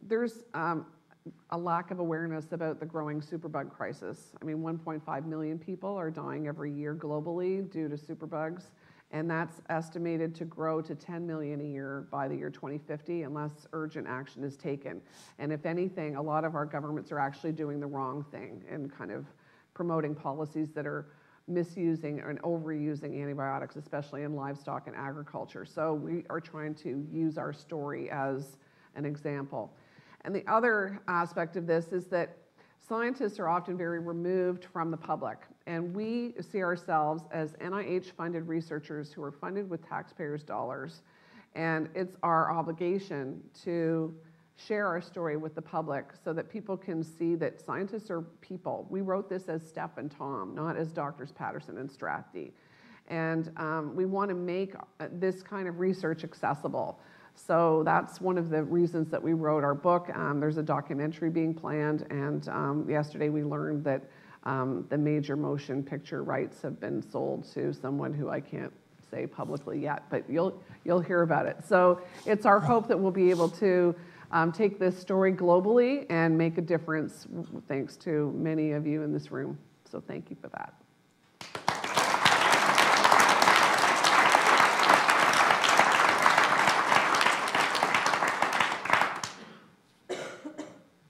there's a lack of awareness about the growing superbug crisis. I mean, 1.5 million people are dying every year globally due to superbugs, and that's estimated to grow to 10 million a year by the year 2050 unless urgent action is taken. And if anything, a lot of our governments are actually doing the wrong thing and kind of promoting policies that are misusing and overusing antibiotics, especially in livestock and agriculture. So we are trying to use our story as an example. And the other aspect of this is that scientists are often very removed from the public, and we see ourselves as NIH-funded researchers who are funded with taxpayers' dollars, and it's our obligation to share our story with the public so that people can see that scientists are people. We wrote this as Steph and Tom, not as Doctors Patterson and Strathdee. And we want to make this kind of research accessible. So that's one of the reasons that we wrote our book. There's a documentary being planned, and yesterday we learned that the major motion picture rights have been sold to someone who I can't say publicly yet, but you'll hear about it. So it's our hope that we'll be able to take this story globally and make a difference, thanks to many of you in this room. So thank you for that.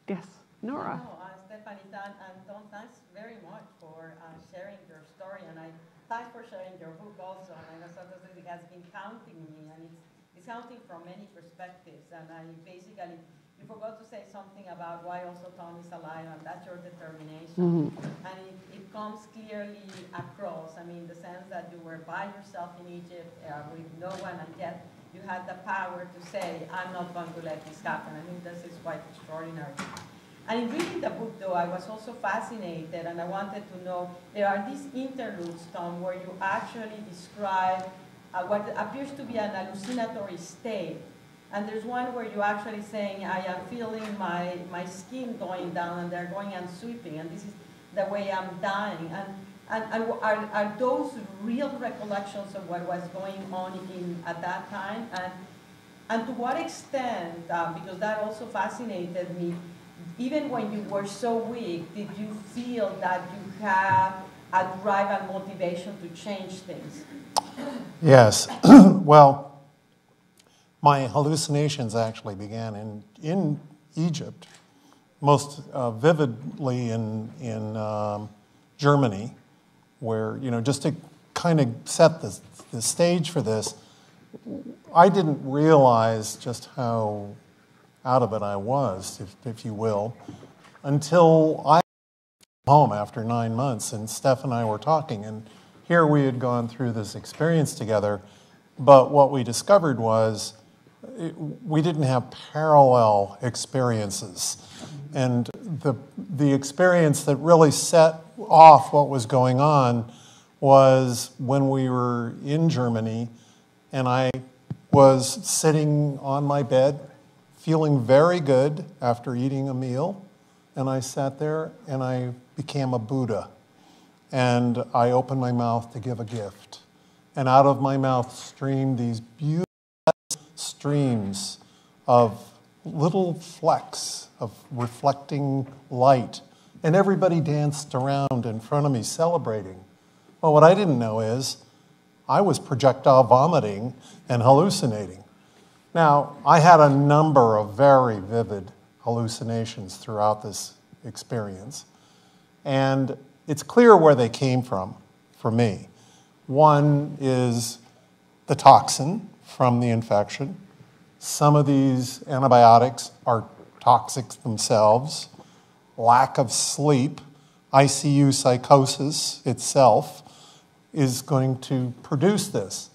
Yes, Nora. Stephanie, and Tom, thanks very much for sharing your story, and thanks for sharing your book also. And I know sometimes it has been counting me, and it's counting from many perspectives. And you forgot to say something about why also Tom is alive, and that's your determination. And it comes clearly across. I mean, the sense that you were by yourself in Egypt with no one, and yet you had the power to say, I'm not going to let this happen. I think this is quite extraordinary. And in reading the book, though, I was also fascinated, and I wanted to know, there are these interludes, Tom, where you actually describe what appears to be an hallucinatory state. And there's one where you're actually saying, I am feeling my skin going down, and they're going and sweeping, and this is the way I'm dying. And are those real recollections of what was going on at that time? And to what extent, because that also fascinated me, even when you were so weak, did you feel that you had a drive and motivation to change things? Yes. Well, my hallucinations actually began in Egypt, most vividly in Germany, where, just to kind of set the stage for this, I didn't realize just how out of it I was, if you will, until I came home after 9 months, and Steph and I were talking, and here we had gone through this experience together, but what we discovered was we didn't have parallel experiences. And the experience that really set off what was going on was when we were in Germany, and I was sitting on my bed, feeling very good after eating a meal, and I sat there and I became a Buddha. And I opened my mouth to give a gift. And out of my mouth streamed these beautiful streams of little flecks of reflecting light. And everybody danced around in front of me celebrating. Well, what I didn't know is I was projectile vomiting and hallucinating. Now, I had a number of very vivid hallucinations throughout this experience, and it's clear where they came from for me. One is the toxin from the infection. Some of these antibiotics are toxic themselves. Lack of sleep, ICU psychosis itself is going to produce this.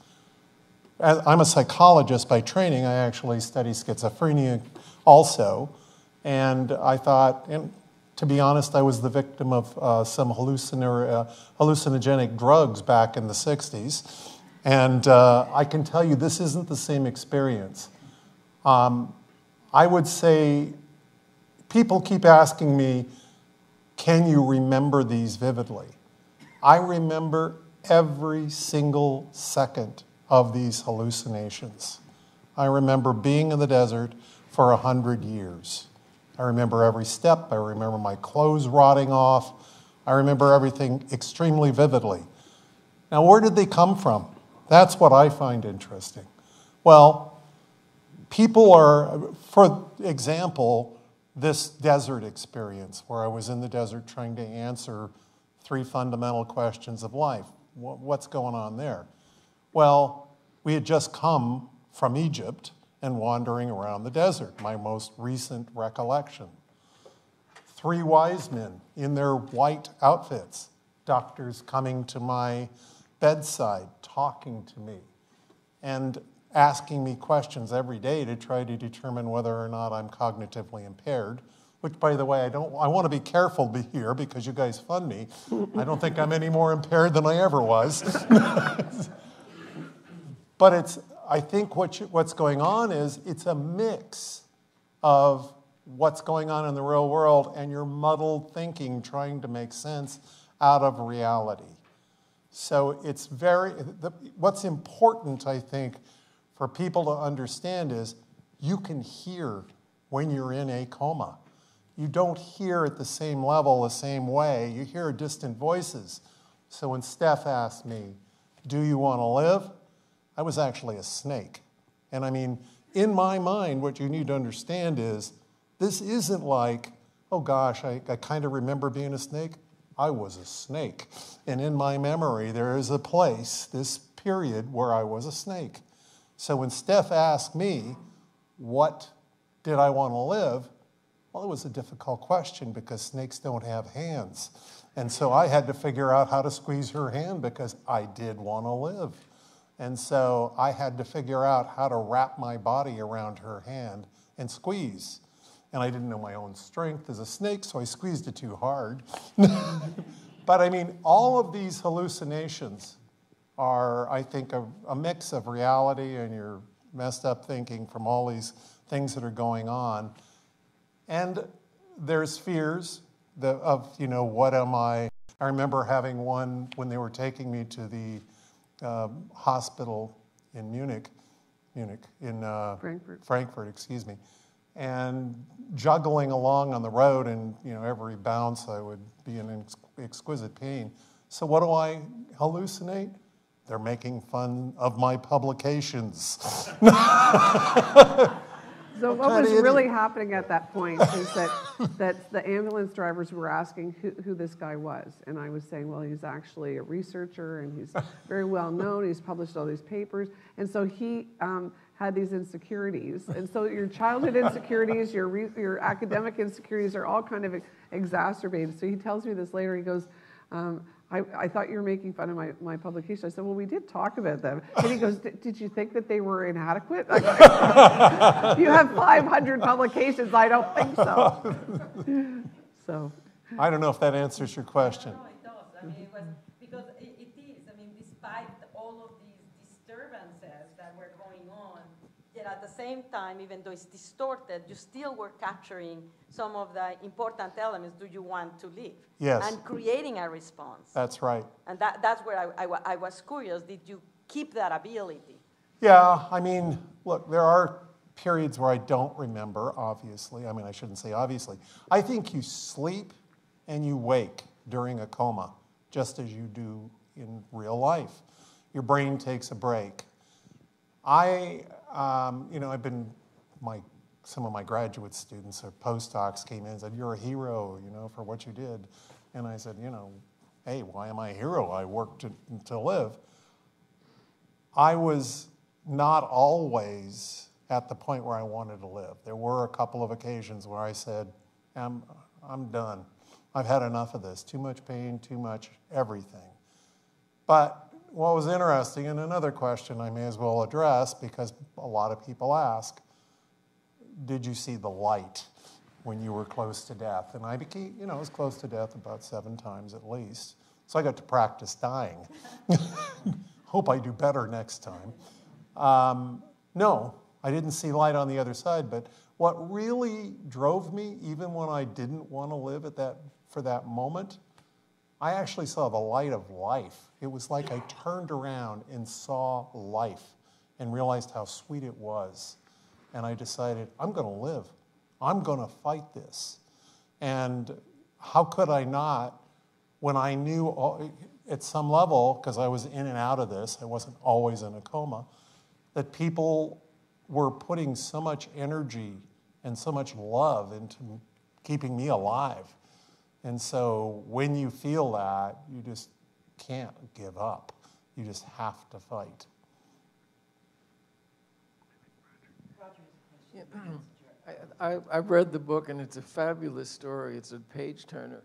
I'm a psychologist by training. I actually study schizophrenia also. And I thought, and to be honest, I was the victim of some hallucinogenic drugs back in the 60s. And I can tell you this isn't the same experience. I would say people keep asking me, can you remember these vividly? I remember every single second of these hallucinations. I remember being in the desert for 100 years. I remember every step. I remember my clothes rotting off. I remember everything extremely vividly. Now, where did they come from? That's what I find interesting. Well, people are, for example, this desert experience where I was in the desert trying to answer 3 fundamental questions of life. What's going on there? Well, we had just come from Egypt and wandering around the desert, my most recent recollection. 3 wise men in their white outfits, doctors coming to my bedside, talking to me, and asking me questions every day to try to determine whether or not I'm cognitively impaired, which, by the way, I want to be careful here because you guys fund me. I don't think I'm any more impaired than I ever was. But I think what's going on is it's a mix of what's going on in the real world and your muddled thinking trying to make sense out of reality. So it's what's important, I think, for people to understand is you can hear when you're in a coma. You don't hear at the same level, the same way. You hear distant voices. So when Steph asked me, do you want to live? I was actually a snake. And I mean, in my mind, what you need to understand is this isn't like, oh gosh, I kind of remember being a snake. I was a snake. And in my memory, there is a place, this period, where I was a snake. So when Steph asked me, what did I want to live? Well, it was a difficult question because snakes don't have hands. And so I had to figure out how to squeeze her hand because I did want to live. And so I had to figure out how to wrap my body around her hand and squeeze. And I didn't know my own strength as a snake, so I squeezed it too hard. But I mean, all of these hallucinations are, I think, a mix of reality and your messed up thinking from all these things that are going on. And there's fears of, what am I? I remember having one when they were taking me to the hospital in Frankfurt, excuse me, and juggling along on the road, and every bounce I would be in exquisite pain. So what do I hallucinate? They're making fun of my publications. So what was really happening at that point is that the ambulance drivers were asking who this guy was. And I was saying, well, he's actually a researcher and he's very well known. He's published all these papers. And so he had these insecurities. And so your childhood insecurities, your academic insecurities are all kind of exacerbated. So he tells me this later. He goes, I thought you were making fun of my publication. I said, well, we did talk about them. And he goes, did you think that they were inadequate? You have 500 publications. I don't think so. So. I don't know if that answers your question. No, it does. I mean, it was, because it is. I mean, despite all of these disturbances that were going on, yet at the same time, even though it's distorted, you still were capturing some of the important elements. Do you want to live? Yes. And creating a response. That's right. And that's where I was curious. Did you keep that ability? Yeah, I mean, look, there are periods where I don't remember, obviously. I mean, I shouldn't say obviously. I think you sleep and you wake during a coma, just as you do in real life. Your brain takes a break. I've been, some of my graduate students or postdocs came in and said, you're a hero, for what you did. And I said, hey, why am I a hero? I worked to live. I was not always at the point where I wanted to live. There were a couple of occasions where I said, I'm done. I've had enough of this. Too much pain, too much everything. But what was interesting, and another question I may as well address because a lot of people ask, did you see the light when you were close to death? And I became, I was close to death about 7 times at least. So I got to practice dying. Hope I do better next time. No, I didn't see light on the other side, but what really drove me, even when I didn't want to live for that moment, I actually saw the light of life. It was like I turned around and saw life and realized how sweet it was. And I decided, I'm going to live. I'm going to fight this. And how could I not when I knew at some level, because I was in and out of this, I wasn't always in a coma, that people were putting so much energy and so much love into keeping me alive. And so when you feel that, you just can't give up. You just have to fight. I've read the book, and it's a fabulous story. It's a page-turner.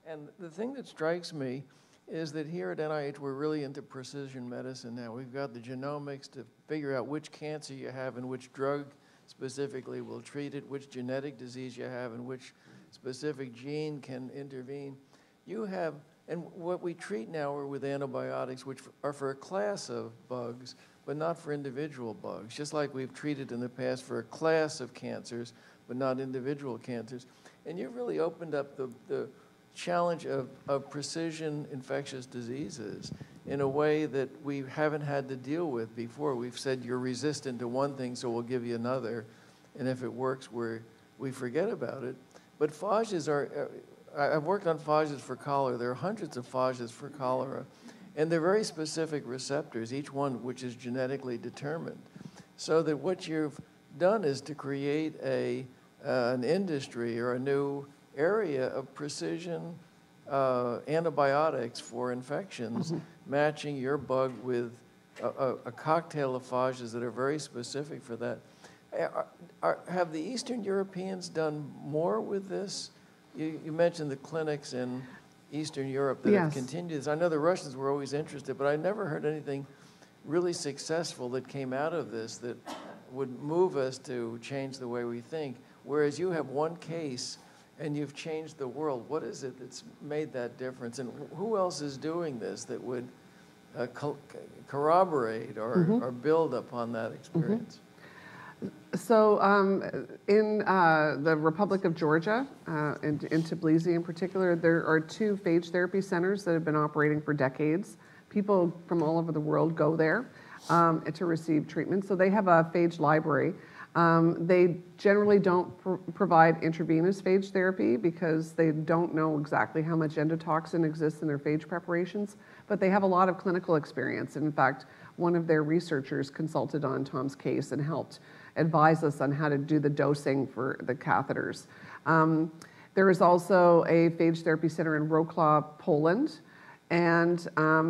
And the thing that strikes me is that here at NIH, we're really into precision medicine now. We've got the genomics to figure out which cancer you have and which drug specifically will treat it, which genetic disease you have, and which specific gene can intervene. You have, and what we treat now are with antibiotics, which are for a class of bugs, but not for individual bugs, just like we've treated in the past for a class of cancers, but not individual cancers. And you've really opened up the challenge of precision infectious diseases in a way that we haven't had to deal with before. We've said you're resistant to one thing, so we'll give you another, and if it works, we forget about it. But phages are, I've worked on phages for cholera. There are hundreds of phages for cholera, and they're very specific receptors, each one which is genetically determined. So that what you've done is to create an industry or a new area of precision antibiotics for infections, matching your bug with a cocktail of phages that are very specific for that. Have the Eastern Europeans done more with this? You mentioned the clinics in Eastern Europe that have continued this. I know the Russians were always interested, but I never heard anything really successful that came out of this that would move us to change the way we think. Whereas you have one case and you've changed the world. What is it that's made that difference? And who else is doing this that would corroborate or build upon that experience? So in the Republic of Georgia, in Tbilisi in particular, there are 2 phage therapy centers that have been operating for decades. People from all over the world go there to receive treatment. So they have a phage library. They generally don't provide intravenous phage therapy because they don't know exactly how much endotoxin exists in their phage preparations, but they have a lot of clinical experience. And in fact, one of their researchers consulted on Tom's case and helped advise us on how to do the dosing for the catheters. There is also a phage therapy center in Wrocław, Poland, and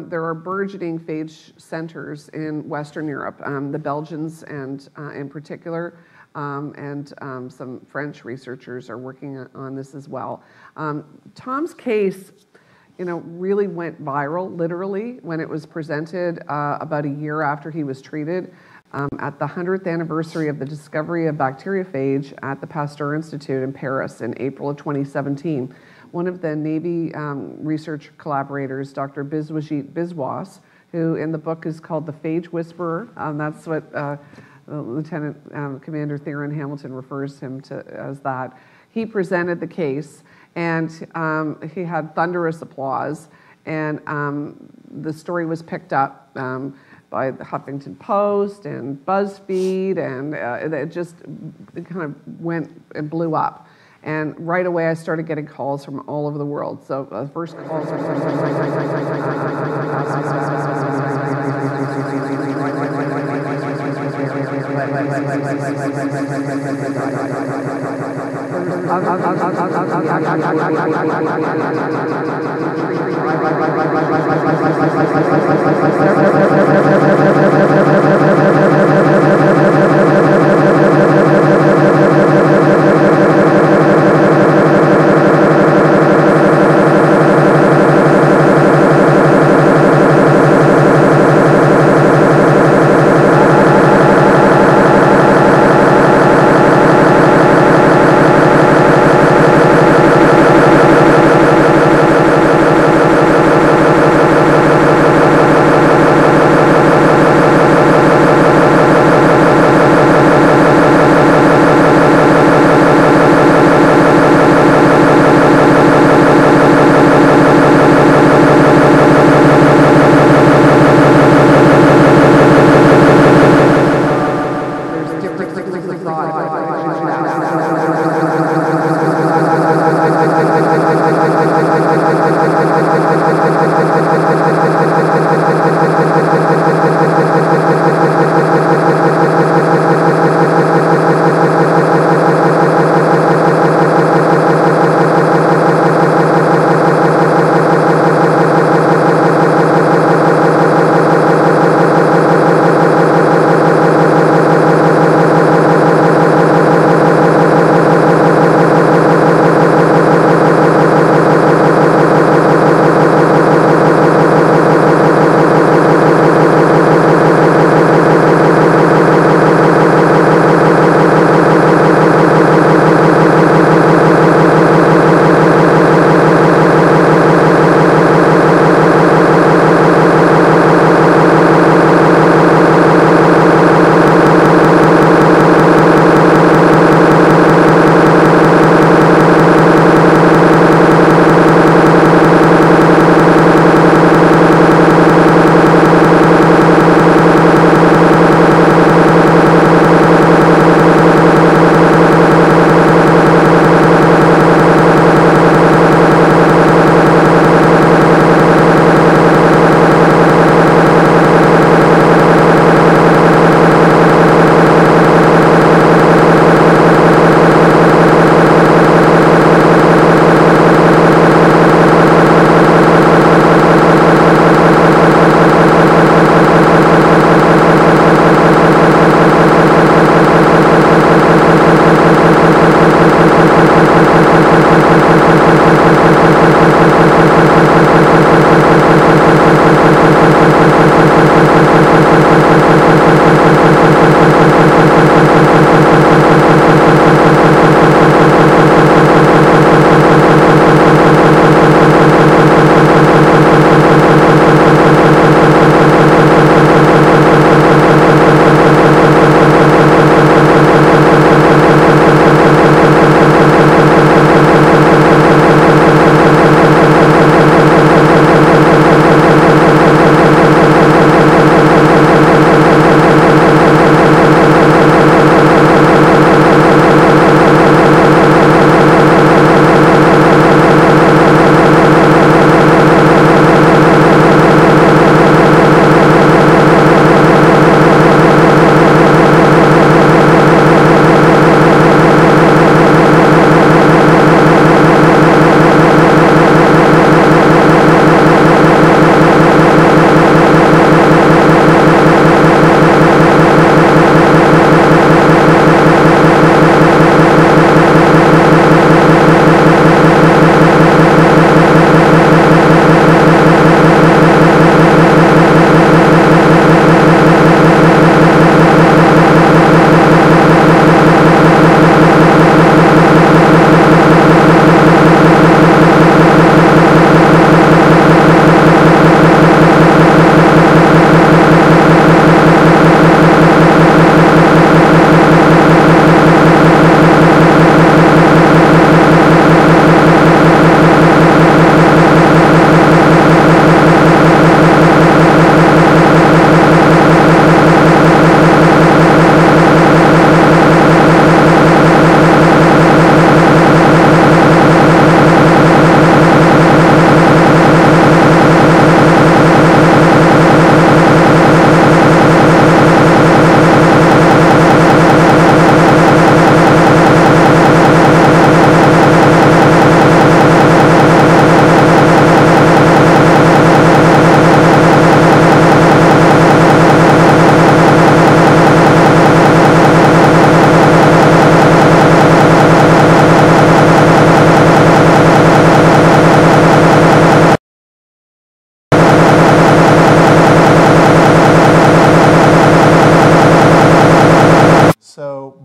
there are burgeoning phage centers in Western Europe, the Belgians and in particular, and some French researchers are working on this as well. Tom's case, really went viral, literally, when it was presented about a year after he was treated at the 100th anniversary of the discovery of bacteriophage at the Pasteur Institute in Paris in April of 2017. One of the Navy research collaborators, Dr. Biswajit Biswas, who in the book is called the Phage Whisperer, that's what Lieutenant Commander Theron Hamilton refers him to as that. He presented the case, and he had thunderous applause, and the story was picked up by the Huffington Post and BuzzFeed, and it kind of went and blew up. And right away, I started getting calls from all over the world. So the first calls are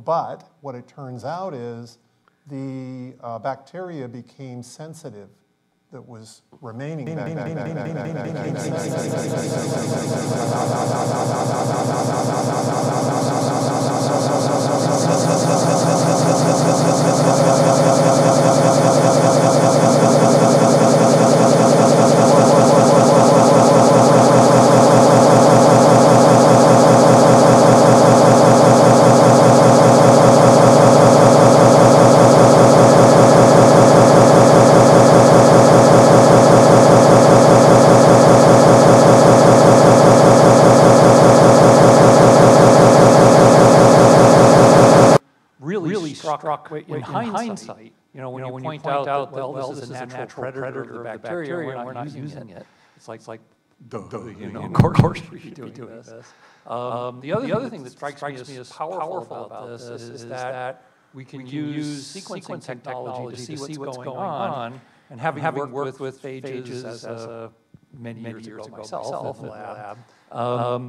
but what it turns out is the bacteria became sensitive that was remaining really struck in hindsight, when you point out that, well, this is a natural predator of the bacteria, and we're not using it. It's like, duh, of course we should be doing this. The other thing that strikes me as powerful about this is that we can use sequencing technology to see what's going on, and having worked with phages as many years ago myself in the lab,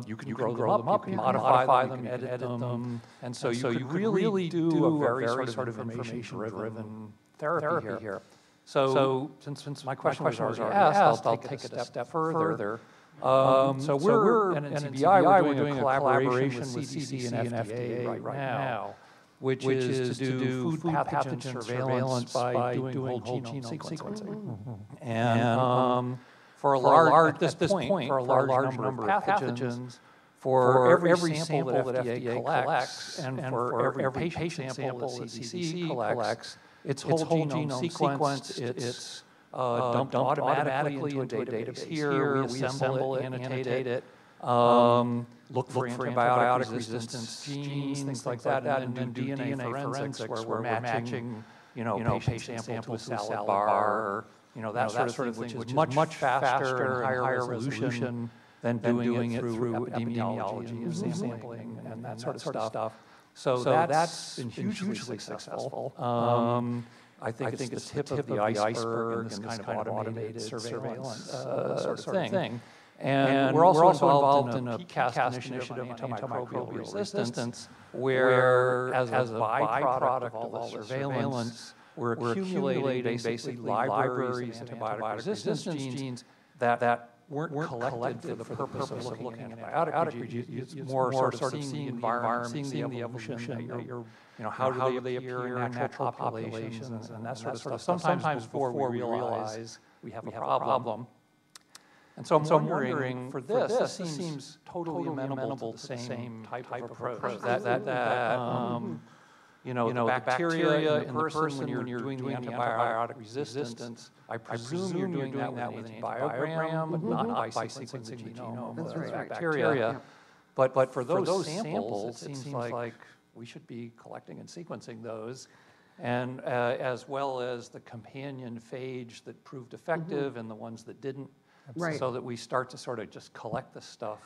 you can grow them up, you can modify them, edit them, and so you really do a very sort of information-driven therapy here. So since my question was already asked, I'll take it a step further. So we're at NCBI, we're doing a collaboration with CDC and FDA right now, which is to do food pathogen surveillance by doing whole genome sequencing. And for a large, at this point, for a large number of pathogens, for every sample that FDA collects, and for every patient sample that CDC collects, it's whole genome sequenced, it's dumped automatically into a database here, we assemble it, annotate it, look for antibiotic resistance genes, things like that, and then do DNA forensics where we're matching, patient sample to a salad bar, that sort of thing, which is much faster and higher resolution than doing it through epidemiology and sampling and that sort of stuff. So that's been hugely successful. I think it's the tip of the iceberg in this kind of automated surveillance sort of thing. And we're also involved in a PCAST initiative on antimicrobial resistance, where as a byproduct of all the surveillance, we're accumulating basically libraries of antibiotic resistance genes that weren't collected for the purpose of looking at antibiotic use. It's more sort of seeing the environment, seeing the evolution that you're, how do they appear in natural populations and that sort of stuff. Sometimes before we realize we have a problem. And so I'm wondering, for this seems totally amenable to the same type of approach. The bacteria in the person when you're doing the antibiotic resistance, I presume you're doing that with an antibiogram, but not by sequencing the genome of the bacteria. But for those samples, it seems like we should be collecting and sequencing those, and as well as the companion phage that proved effective and the ones that didn't, so that we start to sort of just collect this stuff.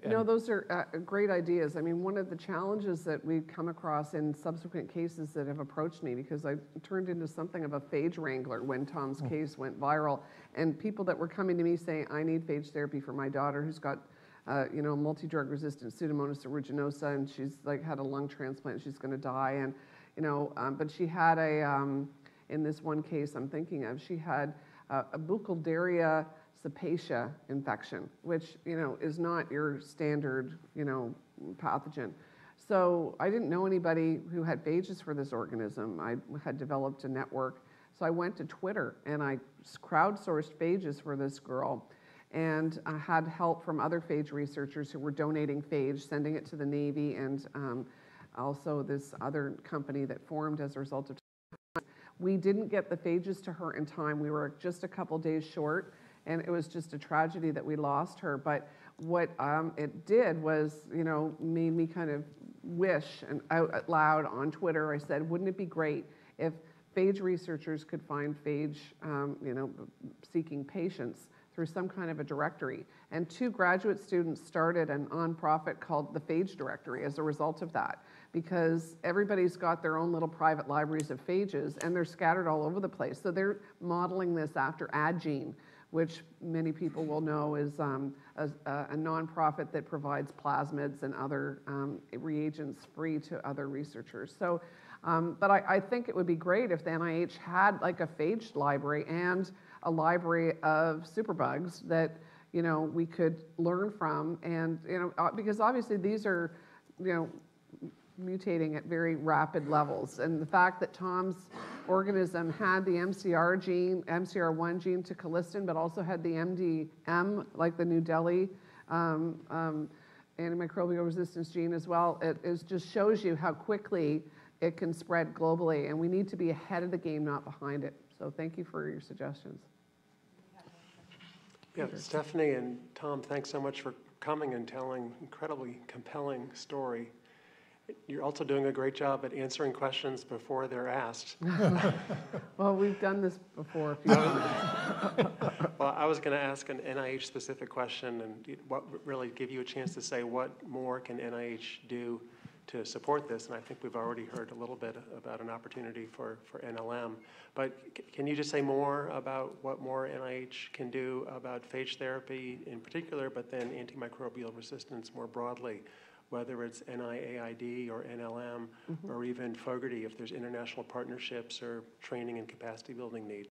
Those are great ideas. I mean, one of the challenges that we've come across in subsequent cases that have approached me, because I turned into something of a phage wrangler when Tom's case went viral, and people that were coming to me saying, I need phage therapy for my daughter who's got multi-drug resistant Pseudomonas aeruginosa, and she's had a lung transplant, she's going to die, and but she had in this one case I'm thinking of, she had a Burkholderia cepacia infection, which is not your standard pathogen. So I didn't know anybody who had phages for this organism. I had developed a network, so I went to Twitter and I crowdsourced phages for this girl, and I had help from other phage researchers who were donating phage, sending it to the Navy, and also this other company that formed as a result of. We didn't get the phages to her in time. We were just a couple days short, and it was just a tragedy that we lost her. But what it did was, made me kind of wish, and out loud on Twitter, I said, wouldn't it be great if phage researchers could find phage, seeking patients through some kind of a directory? And 2 graduate students started a nonprofit called the Phage Directory as a result of that, because everybody's got their own little private libraries of phages, and they're scattered all over the place. So they're modeling this after Adgene, which many people will know is a nonprofit that provides plasmids and other reagents free to other researchers. So, but I think it would be great if the NIH had like a phage library and a library of superbugs that, you know, we could learn from, and, you know, because obviously these are, you know, mutating at very rapid levels. And the fact that Tom's organism had the MCR1 gene to colistin, but also had the MDM, like the New Delhi antimicrobial resistance gene as well, it just shows you how quickly it can spread globally. And we need to be ahead of the game, not behind it. So thank you for your suggestions. Yeah, Stephanie and Tom, thanks so much for coming and telling incredibly compelling story. You're also doing a great job at answering questions before they're asked. Well, we've done this before a few times. Well, I was going to ask an NIH-specific question and what really give you a chance to say what more can NIH do to support this, and I think we've already heard a little bit about an opportunity for NLM. But can you just say more about what more NIH can do about phage therapy in particular, but then antimicrobial resistance more broadly, whether it's NIAID or NLM, or even Fogarty, if there's international partnerships or training and capacity building needs?